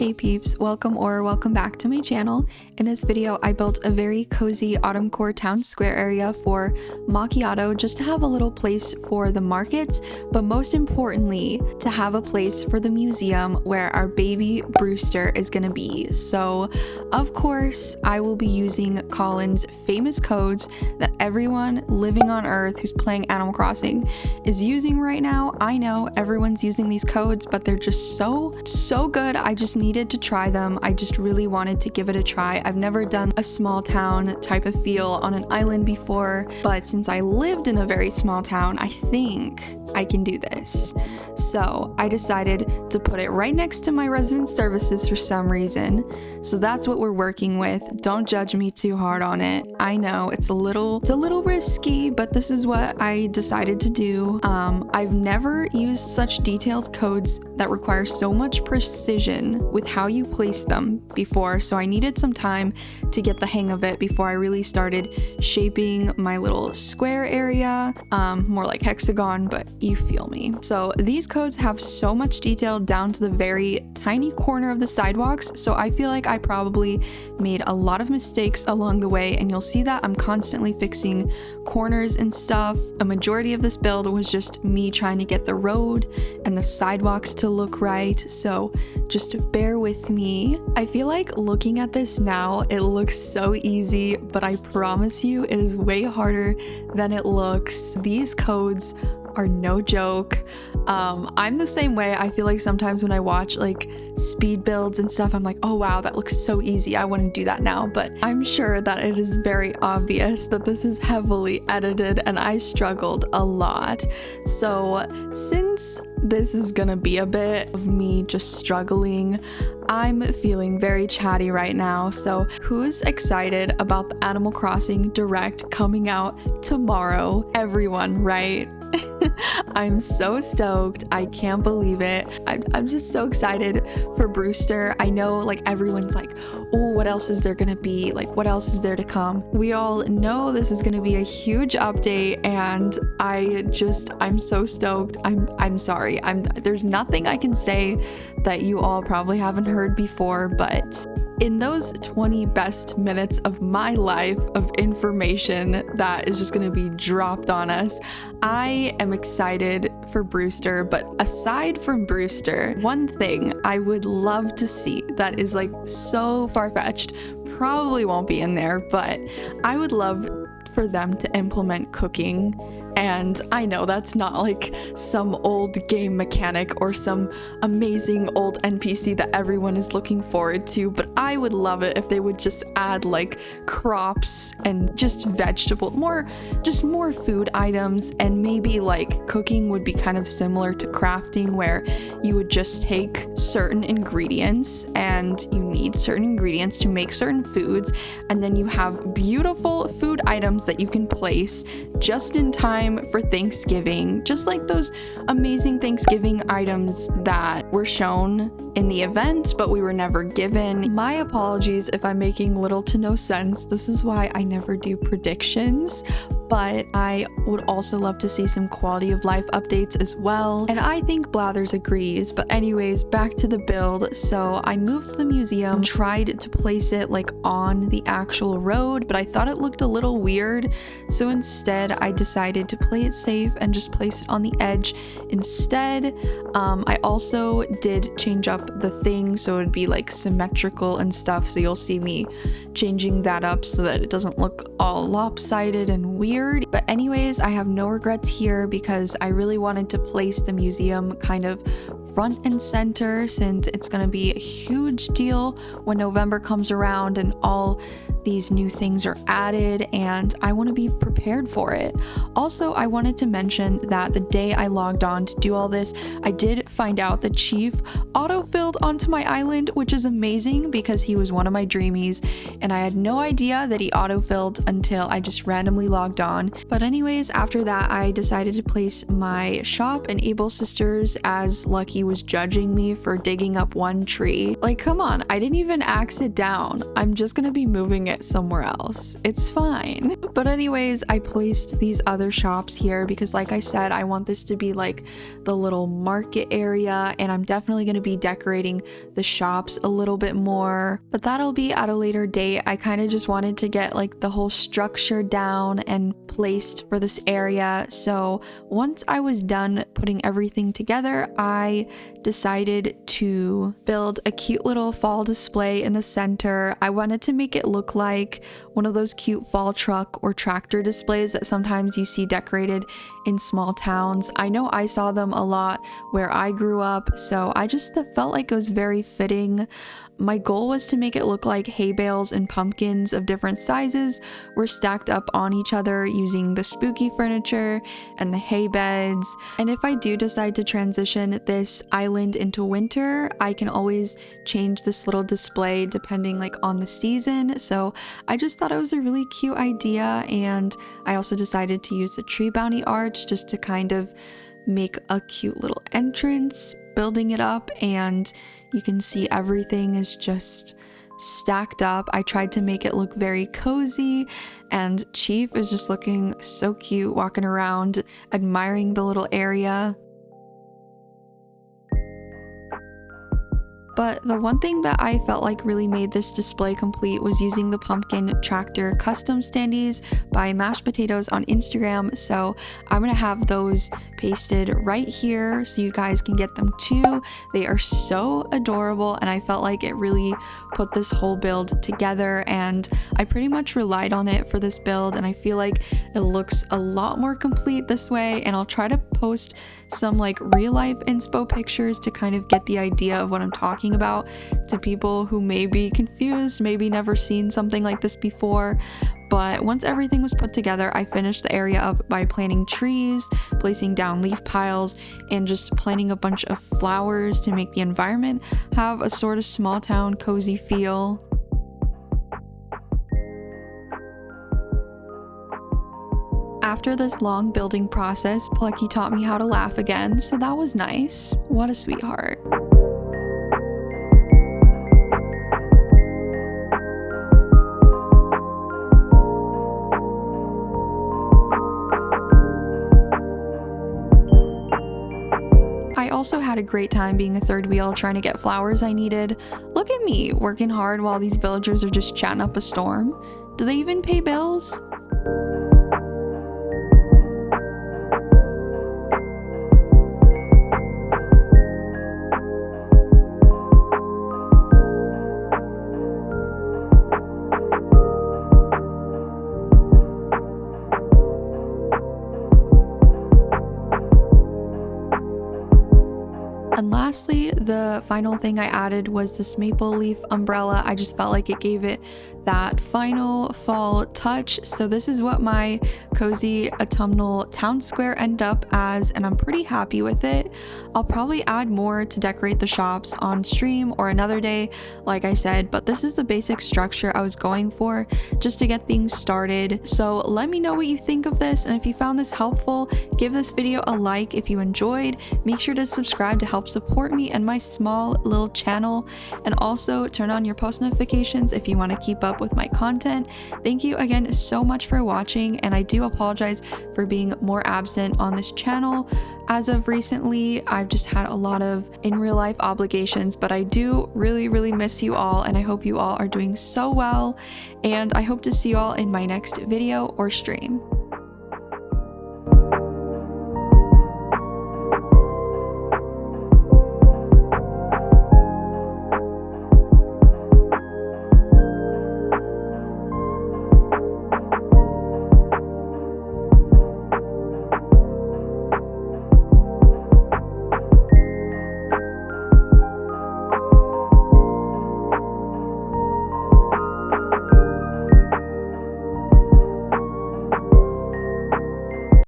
Hey peeps, welcome back to my channel. In this video, I built a very cozy autumn core town square area for Macchiato just to have a little place for the markets, but most importantly, to have a place for the museum where our baby Brewster is gonna be. So, of course, I will be using Colin's famous codes that everyone living on Earth who's playing Animal Crossing is using right now. I know everyone's using these codes, but they're just so good. I just needed to try them. I just really wanted to give it a try. I've never done a small town type of feel on an island before, but since I lived in a very small town, I think I can do this. So I decided to put it right next to my resident services for some reason. So that's what we're working with. Don't judge me too hard on it. I know it's a little risky, but this is what I decided to do. I've never used such detailed codes that require so much precision with how you place them before, so I needed some time to get the hang of it before I really started shaping my little square area, more like hexagon, but you feel me. So these codes have so much detail down to the very tiny corner of the sidewalks, so I feel like I probably made a lot of mistakes along the way, and you'll see that I'm constantly fixing corners and stuff. A majority of this build was just me trying to get the road and the sidewalks to look right, so just bear with me. I feel like looking at this now, it looks so easy, but I promise you it is way harder than it looks. These codes are no joke. I'm the same way. I feel like sometimes when I watch like speed builds and stuff, I'm like, oh wow, that looks so easy, I want to do that now. But I'm sure that it is very obvious that this is heavily edited and I struggled a lot. So since this is gonna be a bit of me just struggling, I'm feeling very chatty right now. So who's excited about the Animal Crossing Direct coming out tomorrow? Everyone, right? I'm so stoked. I can't believe it. I'm just so excited for Brewster. I know like everyone's like, oh, what else is there gonna be? Like, what else is there to come? We all know this is gonna be a huge update, and I'm so stoked. I'm sorry. There's nothing I can say that you all probably haven't heard before, but in those 20 best minutes of my life of information that is just going to be dropped on us, I am excited for Brewster. But aside from Brewster, one thing I would love to see that is like so far-fetched, probably won't be in there, but I would love for them to implement cooking. And I know that's not like some old game mechanic or some amazing old NPC that everyone is looking forward to, but I would love it if they would just add like crops and just more food items, and maybe like cooking would be kind of similar to crafting, where you would just take certain ingredients and you need certain ingredients to make certain foods, and then you have beautiful food items that you can place just in time for Thanksgiving, just like those amazing Thanksgiving items that were shown in the event but we were never given. My apologies if I'm making little to no sense. This is why I never do predictions, but I would also love to see some quality of life updates as well, and I think Blathers agrees. But anyways, back to the build. So I moved the museum, tried to place it like on the actual road, but I thought it looked a little weird, so instead I decided to play it safe and just place it on the edge instead. I also did change up the thing so it'd be like symmetrical and stuff, so you'll see me changing that up so that it doesn't look all lopsided and weird. But anyways, I have no regrets here because I really wanted to place the museum kind of front and center, since it's going to be a huge deal when November comes around and all these new things are added, and I want to be prepared for it. Also, I wanted to mention that the day I logged on to do all this, I did find out that Chief auto-filled onto my island, which is amazing because he was one of my dreamies, and I had no idea that he auto-filled until I just randomly logged on. But anyways, after that, I decided to place my shop and Able Sisters, as Lucky was judging me for digging up one tree. Like, come on, I didn't even axe it down. I'm just gonna be moving it it somewhere else. It's fine. But anyways, I placed these other shops here because like I said, I want this to be like the little market area, and I'm definitely going to be decorating the shops a little bit more, but that'll be at a later date. I kind of just wanted to get like the whole structure down and placed for this area. So once I was done putting everything together, I decided to build a cute little fall display in the center. I wanted to make it look like one of those cute fall truck or tractor displays that sometimes you see decorated in small towns. I know I saw them a lot where I grew up, so I just felt like it was very fitting. My goal was to make it look like hay bales and pumpkins of different sizes were stacked up on each other using the spooky furniture and the hay beds. And if I do decide to transition this island into winter, I can always change this little display depending like on the season. So I just thought it was a really cute idea, and I also decided to use the tree bounty arch just to kind of make a cute little entrance, building it up, and you can see everything is just stacked up. I tried to make it look very cozy, and Chief is just looking so cute walking around admiring the little area. But the one thing that I felt like really made this display complete was using the pumpkin tractor custom standees by Mashed Potatoes on Instagram. So I'm gonna have those pasted right here so you guys can get them too. They are so adorable, and I felt like it really put this whole build together, and I pretty much relied on it for this build, and I feel like it looks a lot more complete this way. And I'll try to post some like real life inspo pictures to kind of get the idea of what I'm talking about to people who may be confused, maybe never seen something like this before. But once everything was put together, I finished the area up by planting trees, placing down leaf piles, and just planting a bunch of flowers to make the environment have a sort of small town cozy feel. After this long building process, Plucky taught me how to laugh again, so that was nice. What a sweetheart. I also had a great time being a third wheel trying to get flowers I needed. Look at me, working hard while these villagers are just chatting up a storm. Do they even pay bills? And lastly, the final thing I added was this maple leaf umbrella. I just felt like it gave it that final fall touch. So this is what my cozy autumnal town square ended up as, and I'm pretty happy with it. I'll probably add more to decorate the shops on stream or another day, like I said, but this is the basic structure I was going for just to get things started. So let me know what you think of this, and if you found this helpful, give this video a like if you enjoyed. Make sure to subscribe to help support me and my small little channel, and also turn on your post notifications if you want to keep up with my content. Thank you again so much for watching, and I do apologize for being more absent on this channel. As of recently, I've just had a lot of in real life obligations, but I do really miss you all, and I hope you all are doing so well, and I hope to see you all in my next video or stream.